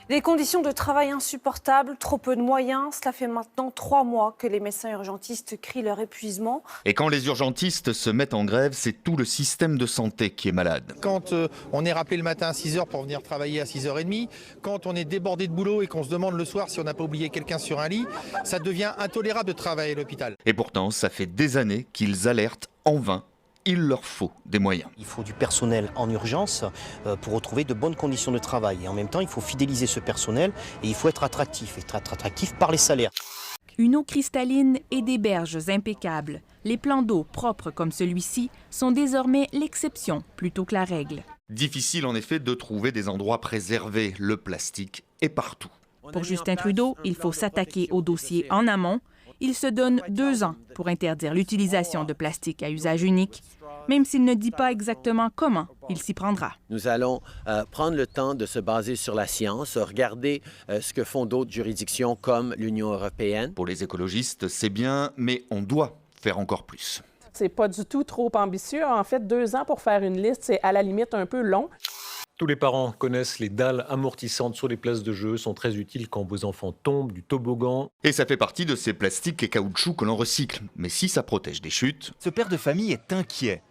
Des conditions de travail insupportables, trop peu de moyens. Cela fait maintenant 3 mois que les médecins urgentistes crient leur épuisement. Et quand les urgentistes se mettent en grève, c'est tout le système de santé qui est malade. Quand on est rappelé le matin à 6h pour venir travailler à 6h30, quand on est débordé de boulot et qu'on se demande le soir si on n'a pas oublié quelqu'un sur un lit, ça devient intolérable de travailler à l'hôpital. Et pourtant, ça fait des années qu'ils alertent en vain. Il leur faut des moyens. Il faut du personnel en urgence pour retrouver de bonnes conditions de travail. Et en même temps, il faut fidéliser ce personnel et il faut être attractif par les salaires. Une eau cristalline et des berges impeccables. Les plans d'eau propres comme celui-ci sont désormais l'exception plutôt que la règle. Difficile en effet de trouver des endroits préservés. Le plastique est partout. Pour Justin Trudeau, il faut s'attaquer au dossier en amont. Il se donne 2 ans pour interdire l'utilisation de plastique à usage unique, même s'il ne dit pas exactement comment il s'y prendra. Nous allons prendre le temps de se baser sur la science, regarder ce que font d'autres juridictions comme l'Union européenne. Pour les écologistes, c'est bien, mais on doit faire encore plus. C'est pas du tout trop ambitieux. En fait, 2 ans pour faire une liste, c'est à la limite un peu long. Tous les parents connaissent les dalles amortissantes sur les places de jeu, sont très utiles quand vos enfants tombent du toboggan. Et ça fait partie de ces plastiques et caoutchoucs que l'on recycle. Mais si ça protège des chutes... Ce père de famille est inquiet.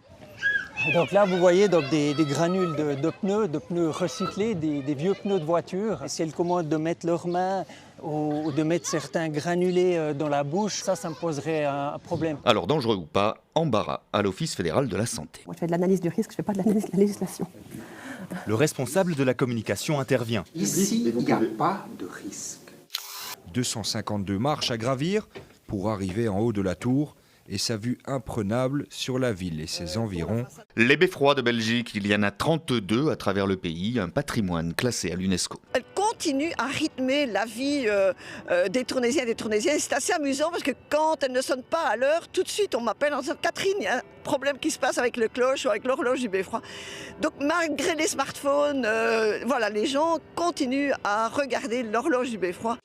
Donc là, vous voyez donc des granules de pneus recyclés, des vieux pneus de voiture. Si elles commandent de mettre leurs mains ou de mettre certains granulés dans la bouche, ça me poserait un problème. Alors, dangereux ou pas, embarras à l'Office fédéral de la santé. Moi, je fais de l'analyse du risque, je ne fais pas de l'analyse de la législation. Le responsable de la communication intervient. Ici, il n'y a pas de risque. 252 marches à gravir pour arriver en haut de la tour et sa vue imprenable sur la ville et ses environs. Les beffrois de Belgique, il y en a 32 à travers le pays, un patrimoine classé à l'UNESCO. Elle continue à rythmer la vie des Tournaisiens et des Tournaisiens. C'est assez amusant parce que quand elle ne sonne pas à l'heure, tout de suite on m'appelle en disant « Catherine, il y a un problème qui se passe avec le cloche ou avec l'horloge du beffroi ». Donc malgré les smartphones, voilà, les gens continuent à regarder l'horloge du beffroi.